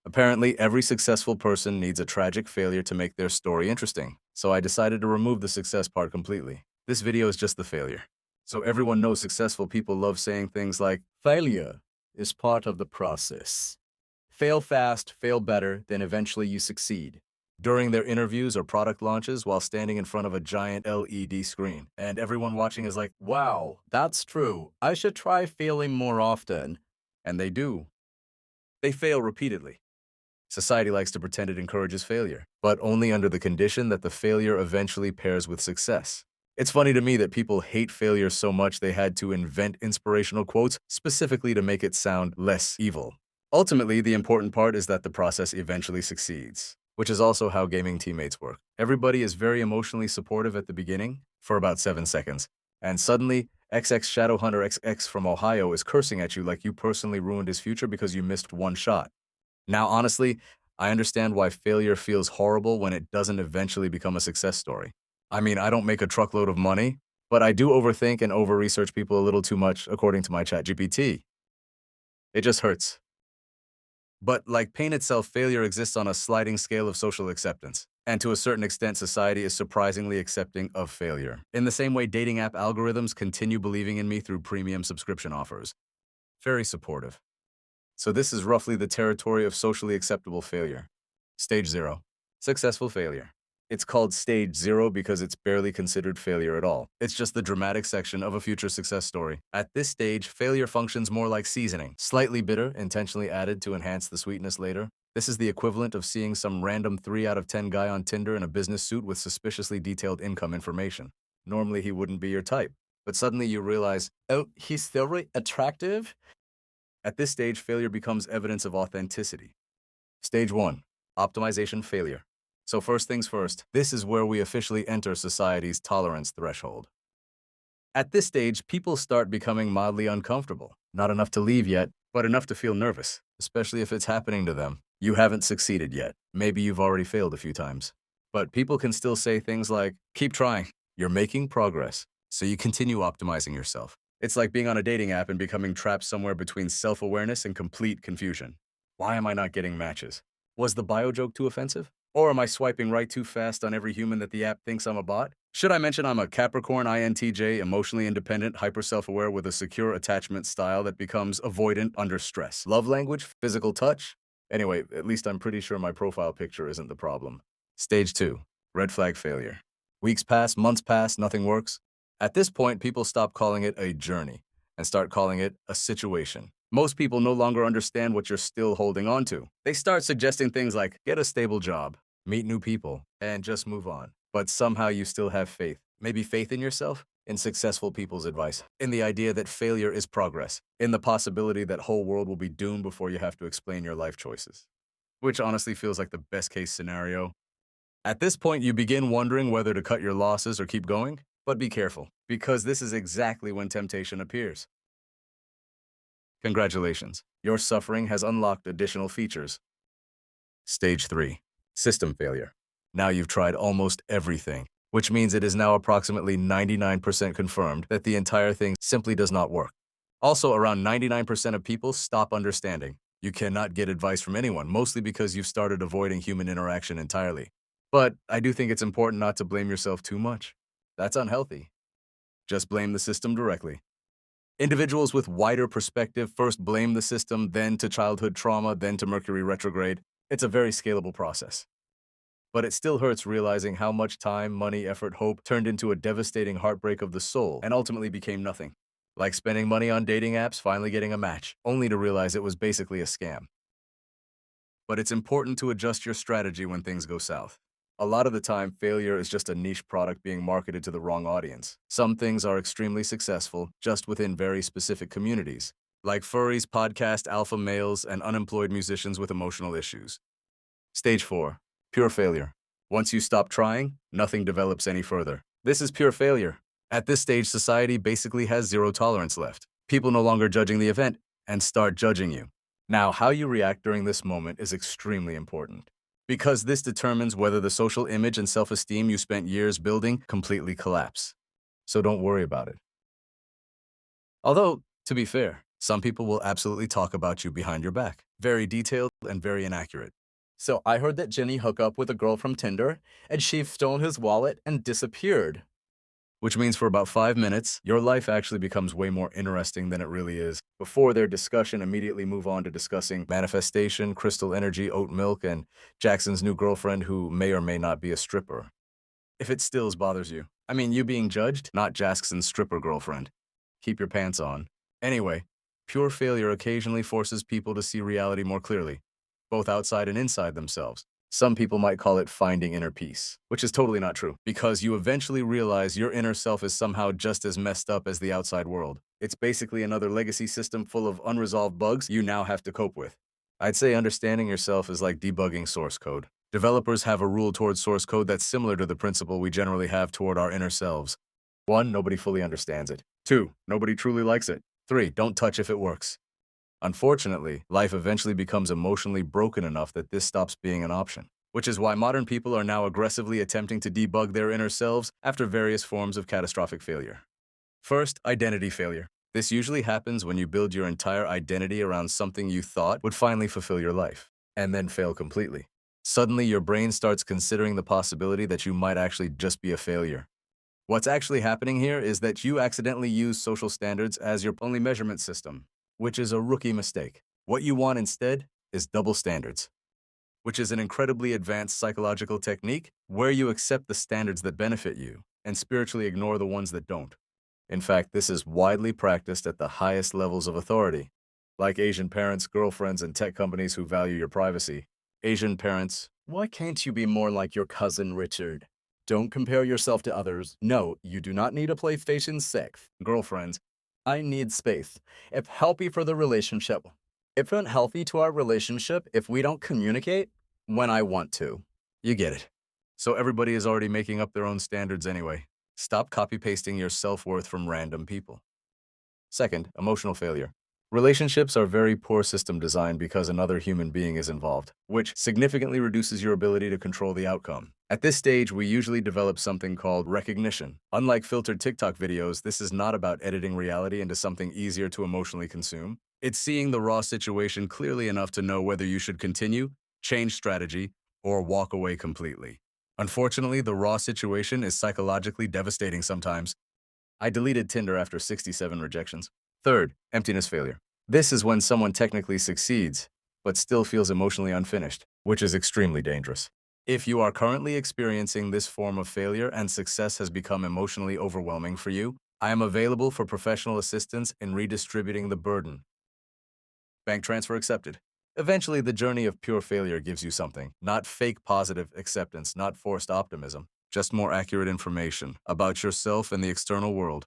Apparently, every successful person needs a tragic failure to make their story interesting, so I decided to remove the success part completely. This video is just the failure. So everyone knows successful people love saying things like, failure is part of the process. Fail fast, fail better, then eventually you succeed. During their interviews or product launches while standing in front of a giant LED screen. And everyone watching is like, wow, that's true. I should try failing more often. And they do. They fail repeatedly. Society likes to pretend it encourages failure, but only under the condition that the failure eventually pairs with success. It's funny to me that people hate failure so much they had to invent inspirational quotes specifically to make it sound less evil. Ultimately, the important part is that the process eventually succeeds, which is also how gaming teammates work. Everybody is very emotionally supportive at the beginning, for about 7 seconds, and suddenly, XX Shadowhunter XX from Ohio is cursing at you like you personally ruined his future because you missed one shot. Now, honestly, I understand why failure feels horrible when it doesn't eventually become a success story. I mean, I don't make a truckload of money, but I do overthink and over-research people a little too much, according to my ChatGPT. It just hurts. But like pain itself, failure exists on a sliding scale of social acceptance. And to a certain extent, society is surprisingly accepting of failure. In the same way dating app algorithms continue believing in me through premium subscription offers. Very supportive. So this is roughly the territory of socially acceptable failure. Stage 0. Successful failure. It's called Stage 0 because it's barely considered failure at all. It's just the dramatic section of a future success story. At this stage, failure functions more like seasoning, slightly bitter, intentionally added to enhance the sweetness later. This is the equivalent of seeing some random 3 out of 10 guy on Tinder in a business suit with suspiciously detailed income information. Normally, he wouldn't be your type, but suddenly you realize, oh, he's still really attractive? At this stage, failure becomes evidence of authenticity. Stage 1. Optimization failure. So first things first, this is where we officially enter society's tolerance threshold. At this stage, people start becoming mildly uncomfortable. Not enough to leave yet, but enough to feel nervous, especially if it's happening to them. You haven't succeeded yet. Maybe you've already failed a few times. But people can still say things like, keep trying. You're making progress. So you continue optimizing yourself. It's like being on a dating app and becoming trapped somewhere between self-awareness and complete confusion. Why am I not getting matches? Was the bio joke too offensive? Or am I swiping right too fast on every human that the app thinks I'm a bot? Should I mention I'm a Capricorn INTJ, emotionally independent, hyper-self-aware with a secure attachment style that becomes avoidant under stress? Love language? Physical touch? Anyway, at least I'm pretty sure my profile picture isn't the problem. Stage 2. Red flag failure. Weeks pass, months pass, nothing works. At this point, people stop calling it a journey and start calling it a situation. Most people no longer understand what you're still holding on to. They start suggesting things like, get a stable job, meet new people, and just move on. But somehow you still have faith. Maybe faith in yourself? In successful people's advice. In the idea that failure is progress. In the possibility that whole world will be doomed before you have to explain your life choices. Which honestly feels like the best case scenario. At this point, you begin wondering whether to cut your losses or keep going. But be careful, because this is exactly when temptation appears. Congratulations, your suffering has unlocked additional features. Stage 3. System failure. Now you've tried almost everything, which means it is now approximately 99% confirmed that the entire thing simply does not work. Also, around 99% of people stop understanding. You cannot get advice from anyone, mostly because you've started avoiding human interaction entirely. But I do think it's important not to blame yourself too much. That's unhealthy. Just blame the system directly. Individuals with wider perspective first blame the system, then to childhood trauma, then to Mercury retrograde. It's a very scalable process. But it still hurts realizing how much time, money, effort, hope turned into a devastating heartbreak of the soul and ultimately became nothing. Like spending money on dating apps, finally getting a match, only to realize it was basically a scam. But it's important to adjust your strategy when things go south. A lot of the time, failure is just a niche product being marketed to the wrong audience. Some things are extremely successful just within very specific communities, like furries, podcast alpha males, and unemployed musicians with emotional issues. Stage 4. Pure failure. Once you stop trying, nothing develops any further. This is pure failure. At this stage, society basically has zero tolerance left. People no longer judging the event and start judging you. Now, how you react during this moment is extremely important, because this determines whether the social image and self-esteem you spent years building completely collapse. So don't worry about it. Although, to be fair, Some people will absolutely talk about you behind your back. Very detailed and very inaccurate. So I heard that Jenny hooked up with a girl from Tinder, and she stole his wallet and disappeared. Which means for about 5 minutes, your life actually becomes way more interesting than it really is. Before their discussion immediately move on to discussing manifestation, crystal energy, oat milk, and Jackson's new girlfriend who may or may not be a stripper. If it stills bothers you. I mean, you being judged, not Jackson's stripper girlfriend. Keep your pants on. Anyway, pure failure occasionally forces people to see reality more clearly, both outside and inside themselves. Some people might call it finding inner peace, which is totally not true, because you eventually realize your inner self is somehow just as messed up as the outside world. It's basically another legacy system full of unresolved bugs you now have to cope with. I'd say understanding yourself is like debugging source code. Developers have a rule towards source code that's similar to the principle we generally have toward our inner selves. 1. Nobody fully understands it. 2. Nobody truly likes it. 3. Don't touch if it works. Unfortunately, life eventually becomes emotionally broken enough that this stops being an option, which is why modern people are now aggressively attempting to debug their inner selves after various forms of catastrophic failure. First, identity failure. This usually happens when you build your entire identity around something you thought would finally fulfill your life, and then fail completely. Suddenly, your brain starts considering the possibility that you might actually just be a failure. What's actually happening here is that you accidentally use social standards as your only measurement system, which is a rookie mistake. What you want instead is double standards, which is an incredibly advanced psychological technique where you accept the standards that benefit you and spiritually ignore the ones that don't. In fact, this is widely practiced at the highest levels of authority, like Asian parents, girlfriends, and tech companies who value your privacy. Asian parents, Why can't you be more like your cousin Richard? Don't compare yourself to others. No, you do not need a PlayStation 6. girlfriends, I need space. If healthy for the relationship. If unhealthy to our relationship if we don't communicate when I want to. you get it. So everybody is already making up their own standards anyway. Stop copy-pasting your self-worth from random people. Second, emotional failure. Relationships are very poor system design because another human being is involved, which significantly reduces your ability to control the outcome. At this stage, we usually develop something called recognition. Unlike filtered TikTok videos, this is not about editing reality into something easier to emotionally consume. It's seeing the raw situation clearly enough to know whether you should continue, change strategy, or walk away completely. Unfortunately, the raw situation is psychologically devastating sometimes. I deleted Tinder after 67 rejections. Third, emptiness failure. This is when someone technically succeeds, but still feels emotionally unfinished, which is extremely dangerous. If you are currently experiencing this form of failure and success has become emotionally overwhelming for you, I am available for professional assistance in redistributing the burden. Bank transfer accepted. Eventually, the journey of pure failure gives you something, not fake positive acceptance, not forced optimism, just more accurate information about yourself and the external world.